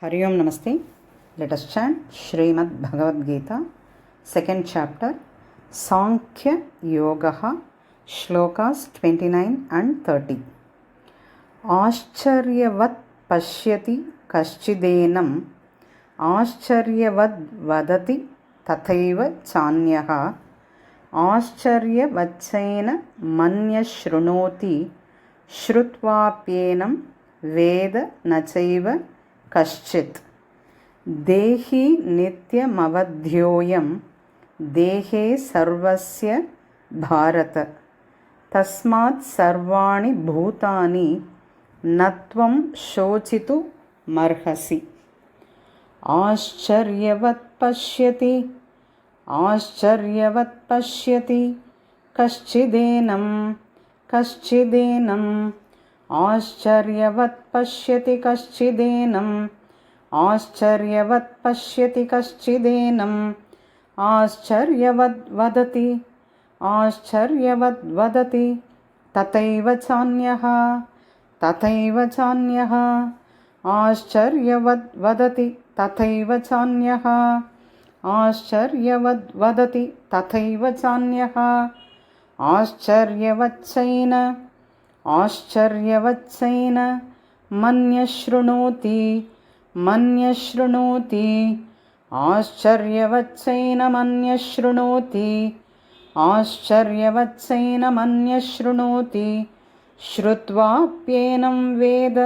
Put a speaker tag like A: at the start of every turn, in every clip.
A: Hari Om Namaste. Let us chant Srimad Bhagavad Gita, second chapter, Sankhya Yogaha, Shlokas 29 and 30. Ascharyavat pashyati kaschidenam, Ascharyavad vadati tathaiva chanyaha, Ascharyavatsaina manyashrunoti, Shrutvapyenam veda nachaiva कश्चित् देहि नित्यमवध्योऽयं देहे सर्वस्य भारत तस्मात् सर्वाणि भूतानि न त्वं शोचितुमर्हसि आश्चर्यवत् पश्यति कश्चिदेनं आश्चर्यवत् पश्यति कश्चिदेनम् आश्चर्यवत् पश्यति कश्चिदेनम् आश्चर्यवद् वदति तथैव चान्यः आश्चर्यवद् वदति तथैव चान्यः आश्चर्यवद् वदति तथैव चान्यः आश्चर्यवत्सेन मन्यशृणोति आश्चर्यवत्सेन मन्यशृणोति श्रुत्वाप्येनं वेद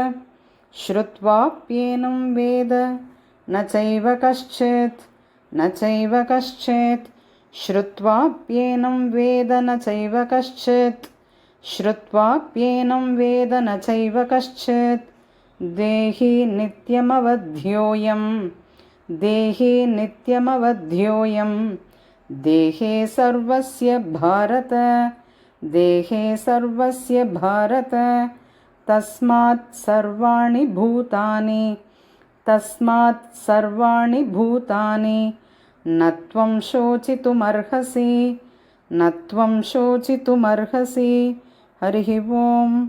A: न चैव कश्चित् श्रुत्वाप्येनं वेद न चैव कश्चित् देहि नित्यमवध्योऽयं देहे सर्वस्य भारत तस्मात् सर्वाणि भूतानि न त्वं शोचितुमर्हसि हरिः ओम्।